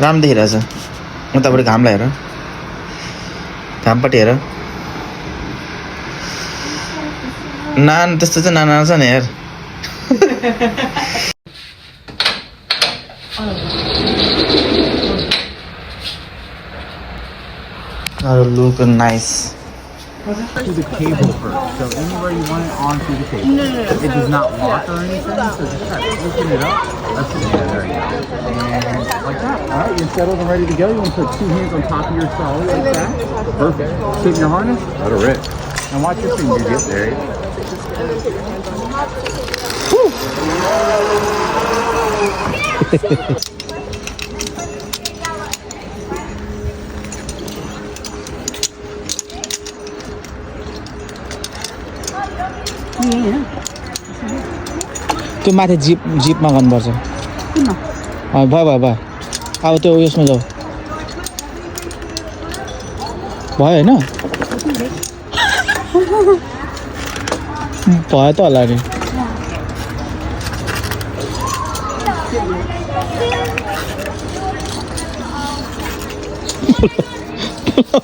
राम्रो देखिरहेछ उतापट्टि घामलाई हेर घामपट्टि हेर नान त्यस्तो चाहिँ नाना छ नि यार look nice. To the cable first. So anywhere you want it on through the cable. No. It does not lock or anything, so just try to open it up. That's it. Yeah, there you go. And like that. Alright, you're settled and ready to go. You want to put 2 hands on top of your trolley like that. Perfect. Take your harness, let it rip. And watch your finger get there. त्यो माथि जिपमा गर्नुपर्छ भयो अब त्यो उयसमा जाऊ भयो होइन भयो त होला नि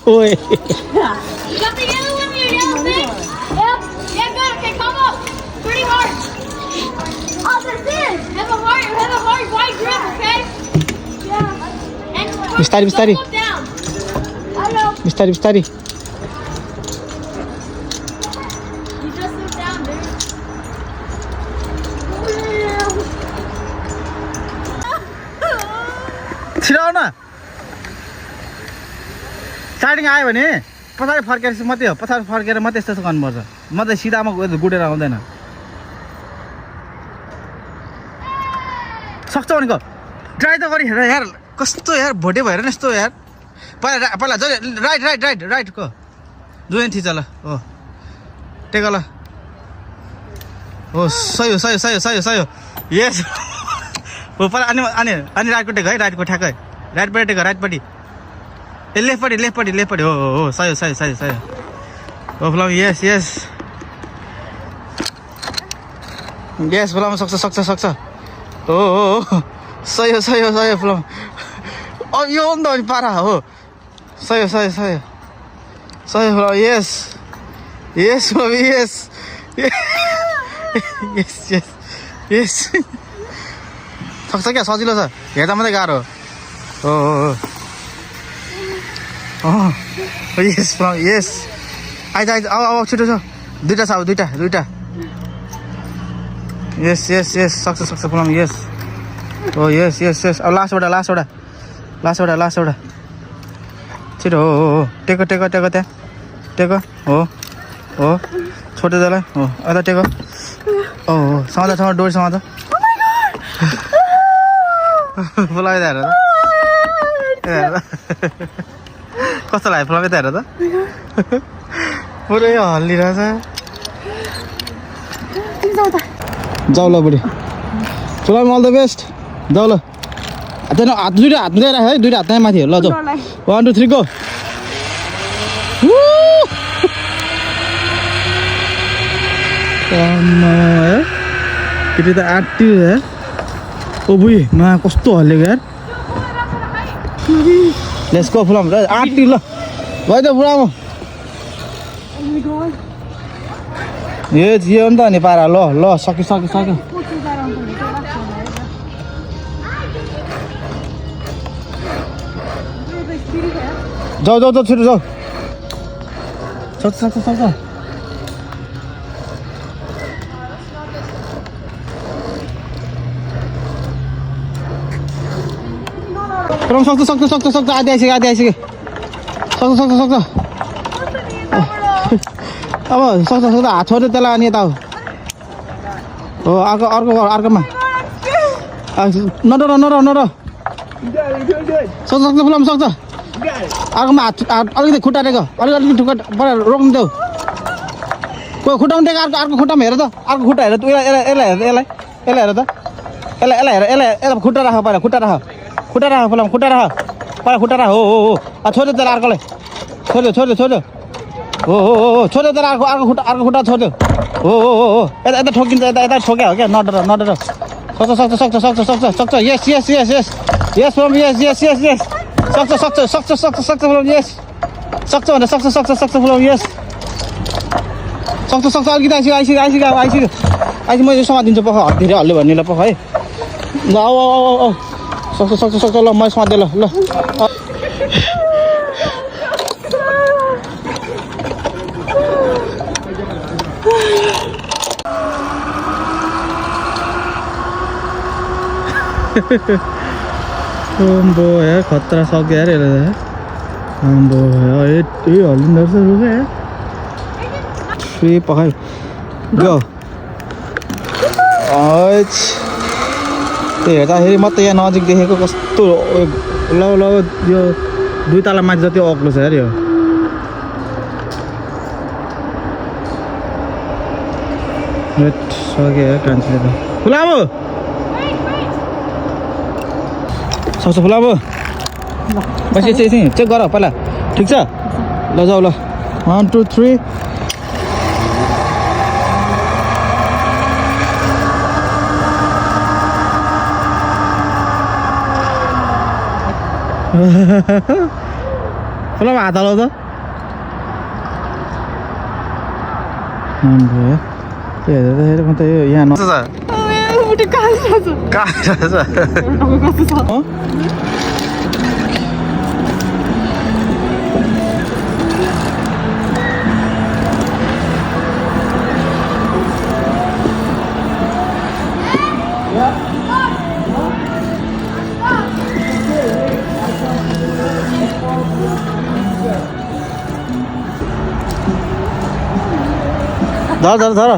ओए बिस्तारी बिस्तारी बिस्तारी बिस्तारी छिराउ न स्टार्टिङ आयो भने पछाडि फर्केर मात्रै हो पछाडि फर्केर मात्रै यस्तो गर्नुपर्छ मात्रै सिधामा गुडेर आउँदैन सक्छ भनेको ट्राई त गरी हेर यार कस्तो यार भोटे भएर नि यस्तो यार पहिला राइट को जुन थिच ल हो टेक ल हो सही यस हो पहिला अनि राइटको टेक है राइटको ठ्याक्कै राइटपट्टि टेक राइटपट्टि ए लेफ्टपट्टि हो सही हो फुलाम यस फुलाम सक्छ हो सही हो फुलाम यो हो नि त अनि पारा हो सही फुलाम यस सक्छ क्या सजिलो छ हेर्दा मात्रै गाह्रो हो यस फुलाम यस आइज अब छिटो छ दुईटा छ अब दुईटा यस सक्छ फुलाम यस हो यस अब लास्टवटा छिटो हो टेको त्यहाँ टेको हो छोटो त्यसलाई हो अझ टेको हो समाज डोरी समाज फुलाउँदै हेर कस्तो लाग्यो फुलाउँदै हेर त पुरै हल्लिरहेछ जाऊ ल बुढी फुलाउनु अल द बेस्ट जाऊ ल त्यहाँ दुईवटा हात मिलाएर है दुईवटा हात त्यहाँ माथि ल जाऊ 1 2 3 गो केटी त आँट्यो यार ओ बुई मा कस्तो हल्लेको यार लेट्स गो फुलाम र आँट्यो ल गयो त बुढा म यो हो नि त नि पारा ल सक्यो जाऊ छिटो जाऊ सक्छ सक्छ आधी आइसक्यो सक्छ अब सक्छ हात छोड्यो त्यसलाई अनि यता हो अर्कोमा नडर सक्छ फुलाम सक्छ अर्कोमा हात अलिकति खुट्टा टेको अलिकति खुट्टा रोक्नु देऊ कोही खुट्टाउनु टेको अर्को खुट्टामा हेर त अर्को खुट्टा हेर त यसलाई हेर त यसलाई हेर खुट्टा राख पहिला खुट्टा राख फुलाम खुट्टा राख पहिला खुट्टा राख हो छोड्यो त्यसलाई अर्कोलाई छोड्यो हो छोड्यो त्यसलाई अर्को खुट्टा छोड्यो हो यता ठोकिन्छ यता ठोक्या हो क्या नडर सक्छ यस Yes, from yes. सक्छ from yes. सक्छ भन्दा सक्छ from yes. सक्छ अलिकति आइसक्यो मैले समातिदिन्छु पख धेरै हल्यो भन्नेलाई पख है ल आऊ सक्छ ल म समात्दै ल अम्बो यार खतरा सक्यो यार यसले अम्बो ए हल्लिँदो रहेछ रुख यार फ्री पखाइ गयो त्यो हेर्दाखेरि मात्रै यहाँ नजिक देखेको कस्तो ल यो 2 तला माथि जति अग्लो छ यार यो सक्यो यार कान्छीले त फुलाबो सक्छ फुलाबो बस चाहिँ चेक गर पहिला ठिक छ ल जाऊ ल 1 2 3 फुलामा हात हालौ त त्यो हेर्दाखेरि म त यो यहाँ धर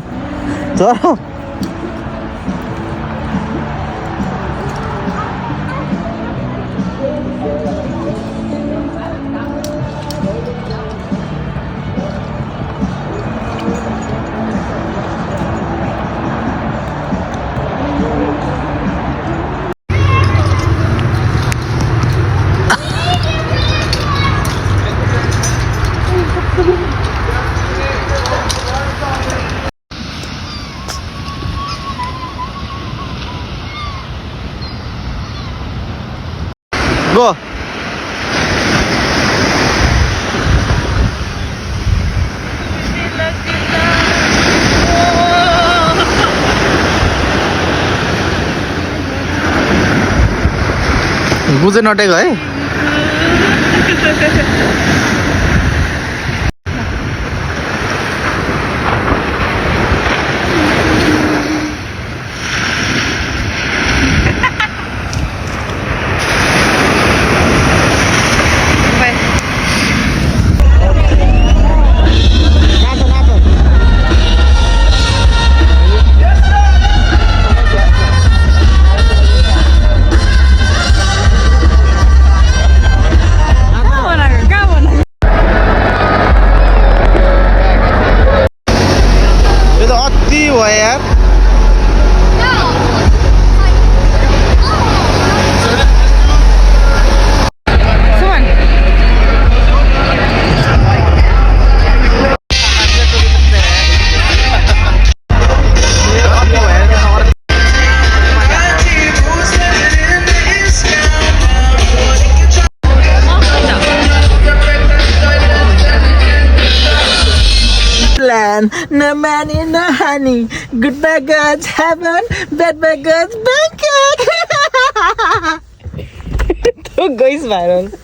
Go. गुजे नटेको है No money, no honey. Good bad gods heaven, bad bad gods Bangkok. To go is viral.